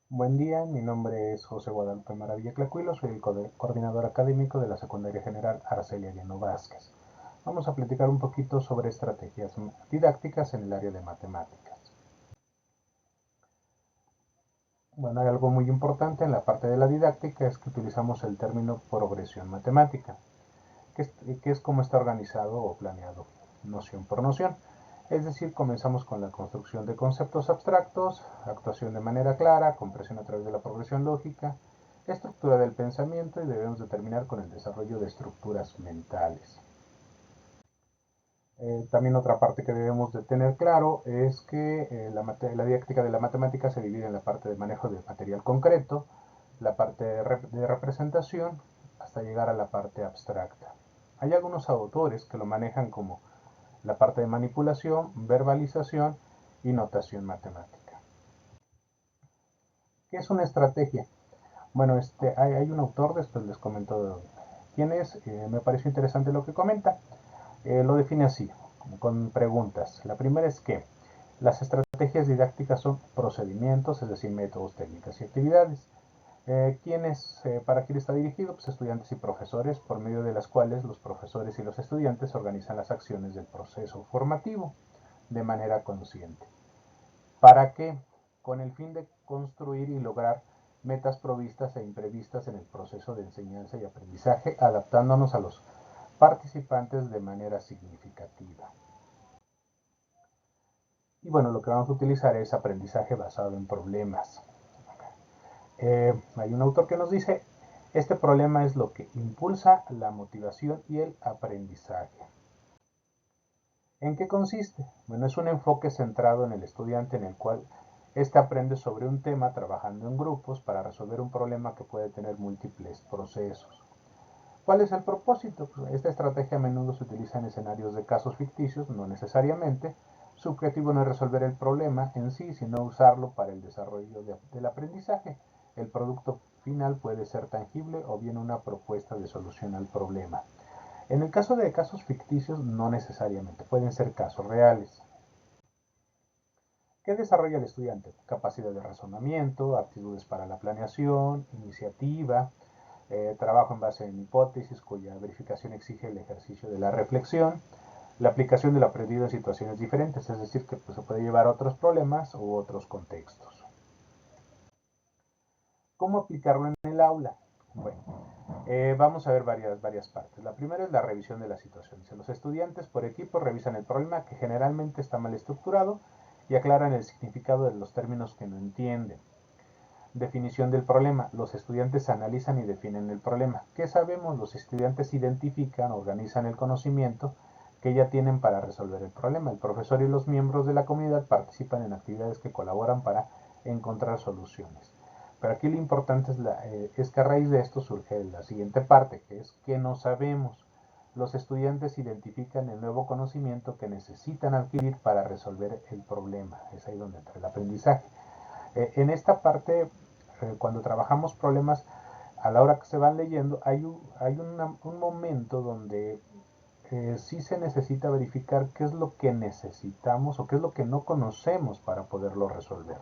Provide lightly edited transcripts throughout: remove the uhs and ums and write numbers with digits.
Buen día, mi nombre es José Guadalupe Maravilla Clacuilo, soy el coordinador académico de la Secundaria General Arcelia Llano Vázquez. Vamos a platicar un poquito sobre estrategias didácticas en el área de matemáticas. Bueno, hay algo muy importante en la parte de la didáctica, es que utilizamos el término progresión matemática, que es cómo está organizado o planeado noción por noción. Es decir, comenzamos con la construcción de conceptos abstractos, actuación de manera clara, comprensión a través de la progresión lógica, estructura del pensamiento y debemos de terminar con el desarrollo de estructuras mentales. También otra parte que debemos de tener claro es que la didáctica de la matemática se divide en la parte de manejo de material concreto, la parte de representación, hasta llegar a la parte abstracta. Hay algunos autores que lo manejan como la parte de manipulación, verbalización y notación matemática. ¿Qué es una estrategia? Bueno, hay un autor, después les comento quién es, me pareció interesante lo que comenta. Lo define así, con preguntas. La primera es que las estrategias didácticas son procedimientos, es decir, métodos, técnicas y actividades. ¿Para quién está dirigido? Pues estudiantes y profesores, por medio de las cuales los profesores y los estudiantes organizan las acciones del proceso formativo de manera consciente. ¿Para qué? Con el fin de construir y lograr metas provistas e imprevistas en el proceso de enseñanza y aprendizaje, adaptándonos a los participantes de manera significativa. Y bueno, lo que vamos a utilizar es aprendizaje basado en problemas. Hay un autor que nos dice, este problema es lo que impulsa la motivación y el aprendizaje. ¿En qué consiste? Bueno, es un enfoque centrado en el estudiante en el cual éste aprende sobre un tema trabajando en grupos para resolver un problema que puede tener múltiples procesos. ¿Cuál es el propósito? Pues esta estrategia a menudo se utiliza en escenarios de casos ficticios, no necesariamente. Su objetivo no es resolver el problema en sí, sino usarlo para el desarrollo del aprendizaje. El producto final puede ser tangible o bien una propuesta de solución al problema. En el caso de casos ficticios, no necesariamente, pueden ser casos reales. ¿Qué desarrolla el estudiante? Capacidad de razonamiento, aptitudes para la planeación, iniciativa, trabajo en base en hipótesis cuya verificación exige el ejercicio de la reflexión, la aplicación de lo aprendido en situaciones diferentes, es decir, que pues, se puede llevar a otros problemas u otros contextos. ¿Cómo aplicarlo en el aula? Bueno, vamos a ver varias partes. La primera es la revisión de la situación. Los estudiantes por equipo revisan el problema que generalmente está mal estructurado y aclaran el significado de los términos que no entienden. Definición del problema. Los estudiantes analizan y definen el problema. ¿Qué sabemos? Los estudiantes identifican, organizan el conocimiento que ya tienen para resolver el problema. El profesor y los miembros de la comunidad participan en actividades que colaboran para encontrar soluciones. Pero aquí lo importante es que a raíz de esto surge la siguiente parte, que es que no sabemos. Los estudiantes identifican el nuevo conocimiento que necesitan adquirir para resolver el problema. Es ahí donde entra el aprendizaje. En esta parte, cuando trabajamos problemas, a la hora que se van leyendo, hay un momento donde sí se necesita verificar qué es lo que necesitamos o qué es lo que no conocemos para poderlo resolver.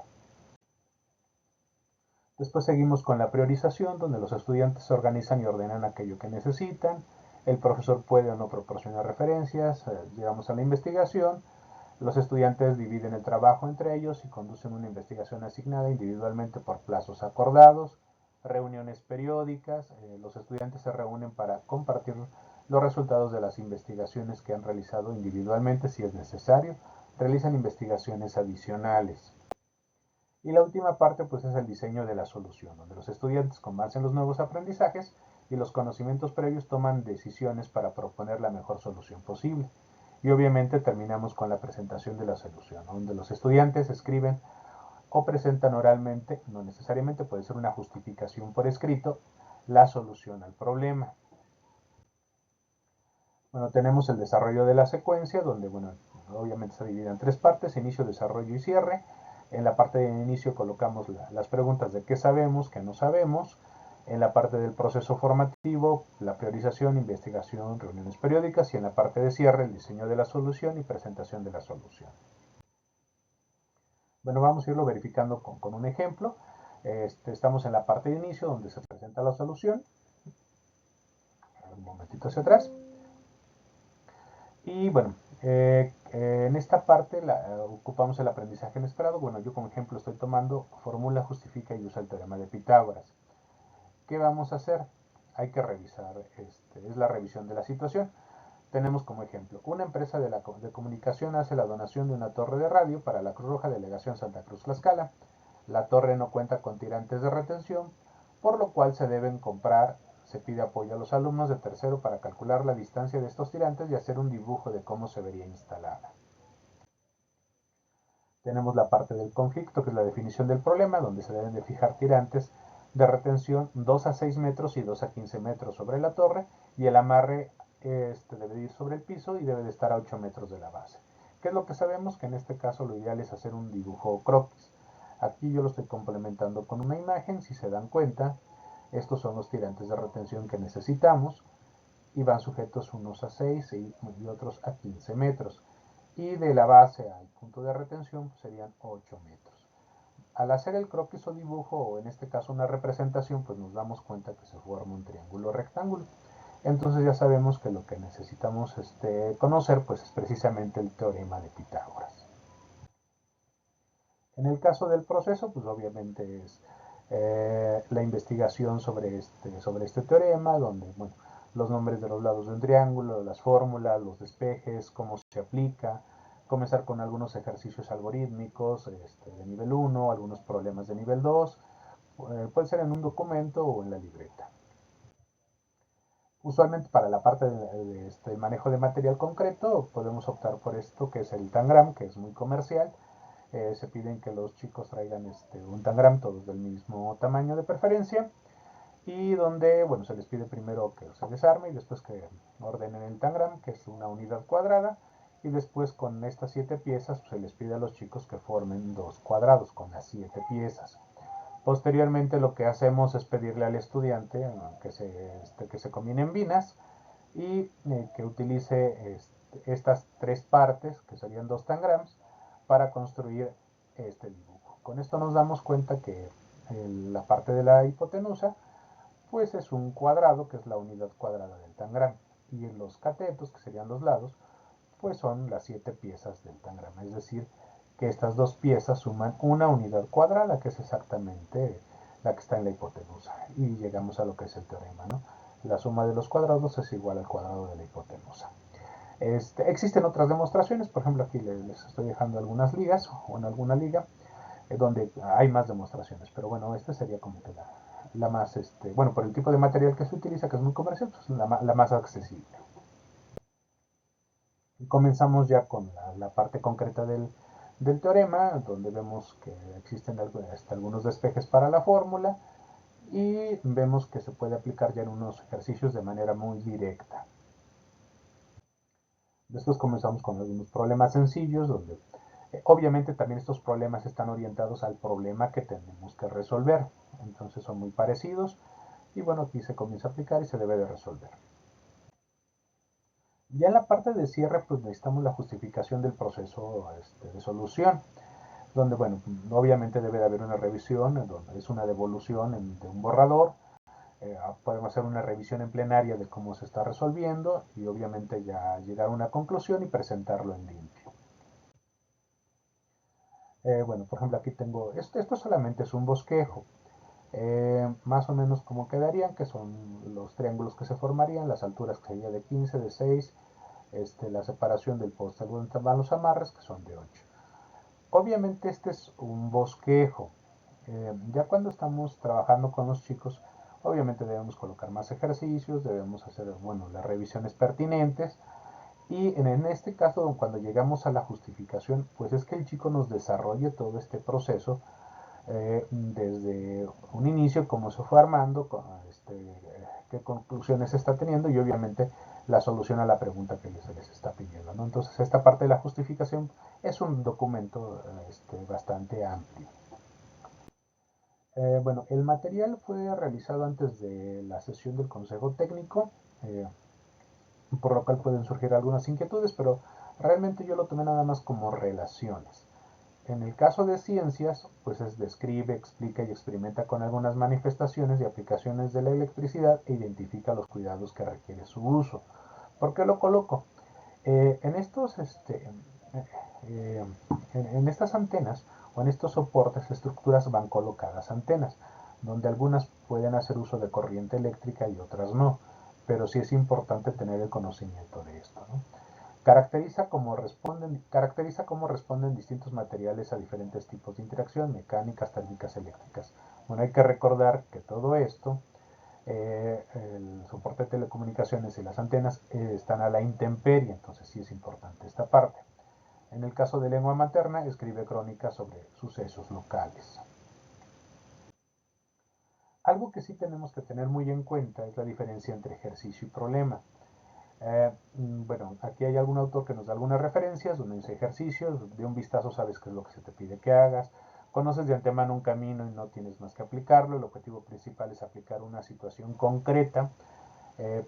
Después seguimos con la priorización, donde los estudiantes se organizan y ordenan aquello que necesitan. El profesor puede o no proporcionar referencias, llegamos a la investigación. Los estudiantes dividen el trabajo entre ellos y conducen una investigación asignada individualmente por plazos acordados, reuniones periódicas. Los estudiantes se reúnen para compartir los resultados de las investigaciones que han realizado individualmente si es necesario. Realizan investigaciones adicionales. Y la última parte pues es el diseño de la solución, donde los estudiantes con base en los nuevos aprendizajes y los conocimientos previos toman decisiones para proponer la mejor solución posible. Y obviamente terminamos con la presentación de la solución, donde los estudiantes escriben o presentan oralmente, no necesariamente puede ser una justificación por escrito, la solución al problema. Bueno, tenemos el desarrollo de la secuencia, donde, bueno, obviamente se divide en tres partes, inicio, desarrollo y cierre. En la parte de inicio colocamos las preguntas de qué sabemos, qué no sabemos. En la parte del proceso formativo, la priorización, investigación, reuniones periódicas. Y en la parte de cierre, el diseño de la solución y presentación de la solución. Bueno, vamos a irlo verificando con un ejemplo. Estamos en la parte de inicio donde se presenta la solución. Un momentito hacia atrás. Y bueno, en esta parte ocupamos el aprendizaje inesperado. Bueno, yo como ejemplo estoy tomando fórmula, justifica y usa el teorema de Pitágoras. ¿Qué vamos a hacer? Hay que revisar, es la revisión de la situación. Tenemos como ejemplo, una empresa de comunicación hace la donación de una torre de radio para la Cruz Roja Delegación Santa Cruz Tlaxcala. La torre no cuenta con tirantes de retención, por lo cual se pide apoyo a los alumnos de tercero para calcular la distancia de estos tirantes y hacer un dibujo de cómo se vería instalada. Tenemos la parte del conflicto, que es la definición del problema, donde se deben de fijar tirantes de retención 2 a 6 metros y 2 a 15 metros sobre la torre, y el amarre debe ir sobre el piso y debe de estar a 8 metros de la base. ¿Qué es lo que sabemos? Que en este caso lo ideal es hacer un dibujo croquis. Aquí yo lo estoy complementando con una imagen, si se dan cuenta, estos son los tirantes de retención que necesitamos y van sujetos unos a 6 y otros a 15 metros. Y de la base al punto de retención pues serían 8 metros. Al hacer el croquis o dibujo, o en este caso una representación, pues nos damos cuenta que se forma un triángulo rectángulo. Entonces ya sabemos que lo que necesitamos conocer pues es precisamente el teorema de Pitágoras. En el caso del proceso, pues obviamente es la investigación sobre este teorema, donde bueno, los nombres de los lados de un triángulo, las fórmulas, los despejes, cómo se aplica, comenzar con algunos ejercicios algorítmicos de nivel 1, algunos problemas de nivel 2, puede ser en un documento o en la libreta. Usualmente para la parte de manejo de material concreto podemos optar por esto que es el Tangram, que es muy comercial. Se piden que los chicos traigan un Tangram, todos del mismo tamaño de preferencia, y donde bueno, se les pide primero que se desarme y después que ordenen el Tangram, que es una unidad cuadrada, y después con estas 7 piezas pues, se les pide a los chicos que formen 2 cuadrados con las 7 piezas. Posteriormente lo que hacemos es pedirle al estudiante que se combinen binas y que utilice estas 3 partes, que serían 2 tangrams, para construir este dibujo. Con esto nos damos cuenta que la parte de la hipotenusa pues es un cuadrado, que es la unidad cuadrada del tangram, y los catetos, que serían los lados, pues son las 7 piezas del tangrama, es decir, que estas dos piezas suman una unidad cuadrada, que es exactamente la que está en la hipotenusa, y llegamos a lo que es el teorema, ¿no? La suma de los cuadrados es igual al cuadrado de la hipotenusa. Existen otras demostraciones, por ejemplo aquí les estoy dejando algunas ligas, o en alguna liga, donde hay más demostraciones, pero bueno, esta sería como que la más, bueno, por el tipo de material que se utiliza, que es muy comercial, pues la más accesible. Y comenzamos ya con la parte concreta del teorema, donde vemos que existen algunos despejes para la fórmula y vemos que se puede aplicar ya en unos ejercicios de manera muy directa. Después comenzamos con algunos problemas sencillos, donde obviamente también estos problemas están orientados al problema que tenemos que resolver. Entonces son muy parecidos y bueno, aquí se comienza a aplicar y se debe de resolver. Ya en la parte de cierre, pues necesitamos la justificación del proceso de solución, donde, bueno, obviamente debe de haber una revisión, donde es una devolución de un borrador, podemos hacer una revisión en plenaria de cómo se está resolviendo y obviamente ya llegar a una conclusión y presentarlo en limpio. Bueno, por ejemplo, aquí tengo, esto solamente es un bosquejo. Más o menos como quedarían, que son los triángulos que se formarían, las alturas que sería de 15, de 6, la separación del poste donde van los amarres, que son de 8. Obviamente este es un bosquejo. Ya cuando estamos trabajando con los chicos, obviamente debemos colocar más ejercicios, debemos hacer, bueno, las revisiones pertinentes. Y en este caso, cuando llegamos a la justificación, pues es que el chico nos desarrolle todo este proceso desde un inicio, cómo se fue armando, qué conclusiones se está teniendo y obviamente la solución a la pregunta que se les está pidiendo, ¿no? Entonces esta parte de la justificación es un documento bastante amplio. Bueno, el material fue realizado antes de la sesión del Consejo Técnico, por lo cual pueden surgir algunas inquietudes, pero realmente yo lo tomé nada más como relaciones. En el caso de ciencias, pues describe, explica y experimenta con algunas manifestaciones y aplicaciones de la electricidad e identifica los cuidados que requiere su uso. ¿Por qué lo coloco? En estos, eh, en estas antenas o en estos soportes, estructuras van colocadas antenas, donde algunas pueden hacer uso de corriente eléctrica y otras no, pero sí es importante tener el conocimiento de esto, ¿no? Caracteriza cómo responden distintos materiales a diferentes tipos de interacción, mecánicas, térmicas, eléctricas. Bueno, hay que recordar que todo esto, el soporte de telecomunicaciones y las antenas están a la intemperie, entonces sí es importante esta parte. En el caso de lengua materna, escribe crónicas sobre sucesos locales. Algo que sí tenemos que tener muy en cuenta es la diferencia entre ejercicio y problema. Bueno, aquí hay algún autor que nos da algunas referencias, donde dice ejercicios, de un vistazo sabes qué es lo que se te pide que hagas, conoces de antemano un camino y no tienes más que aplicarlo, el objetivo principal es aplicar una situación concreta,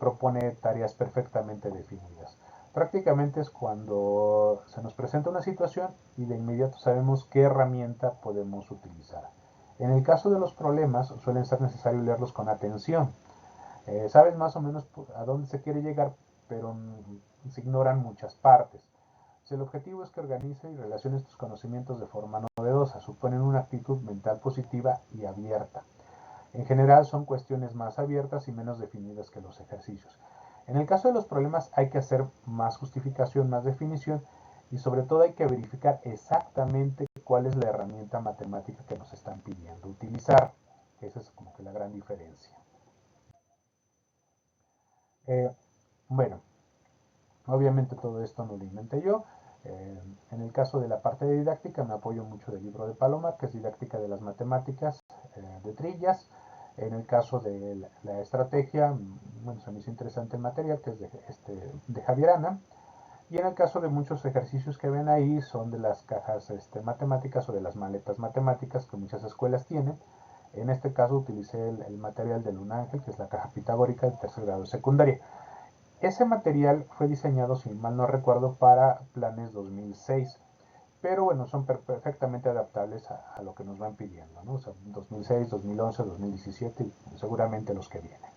propone tareas perfectamente definidas. Prácticamente es cuando se nos presenta una situación y de inmediato sabemos qué herramienta podemos utilizar. En el caso de los problemas, suelen ser necesario leerlos con atención. Sabes más o menos a dónde se quiere llegar, pero se ignoran muchas partes. Si el objetivo es que organice y relaciones tus conocimientos de forma novedosa, suponen una actitud mental positiva y abierta. En general son cuestiones más abiertas y menos definidas que los ejercicios. En el caso de los problemas hay que hacer más justificación, más definición y sobre todo hay que verificar exactamente cuál es la herramienta matemática que nos están pidiendo utilizar. Esa es como que la gran diferencia. Eh, bueno, obviamente todo esto no lo inventé yo. En el caso de la parte de didáctica me apoyo mucho del libro de Palomar, que es Didáctica de las Matemáticas de Trillas. En el caso de la estrategia, bueno, se me hizo interesante el material, que es de Javier Ana. Y en el caso de muchos ejercicios que ven ahí, son de las cajas matemáticas o de las maletas matemáticas que muchas escuelas tienen. En este caso utilicé el material de Lunangel, que es la caja pitagórica del tercer grado de secundaria. Ese material fue diseñado, si mal no recuerdo, para planes 2006, pero bueno, son perfectamente adaptables a lo que nos van pidiendo, ¿no? O sea, 2006, 2011, 2017 y seguramente los que vienen.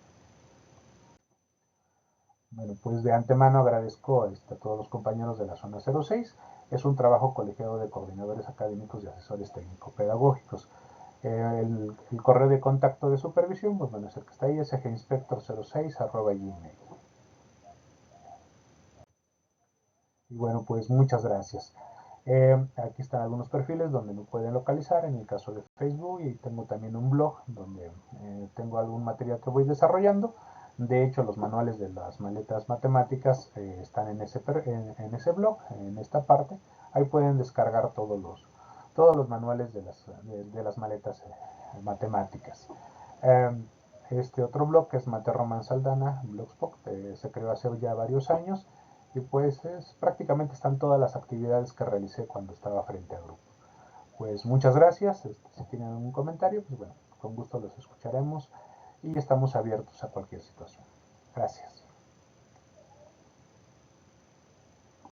Bueno, pues de antemano agradezco a todos los compañeros de la zona 06. Es un trabajo colegiado de coordinadores académicos y asesores técnico-pedagógicos. El correo de contacto de supervisión, pues bueno, es el que está ahí, sginspector06@gmail. Y bueno, pues muchas gracias. Aquí están algunos perfiles donde me pueden localizar, en el caso de Facebook, y tengo también un blog donde tengo algún material que voy desarrollando. De hecho, los manuales de las maletas matemáticas están en ese blog, en esta parte. Ahí pueden descargar todos los manuales de las maletas matemáticas. Eh, este otro blog, que es Mate Román Saldana, Blogspot, se creó hace ya varios años y pues prácticamente están todas las actividades que realicé cuando estaba frente a grupo. Pues muchas gracias. Si tienen algún comentario, pues bueno, con gusto los escucharemos y estamos abiertos a cualquier situación. Gracias.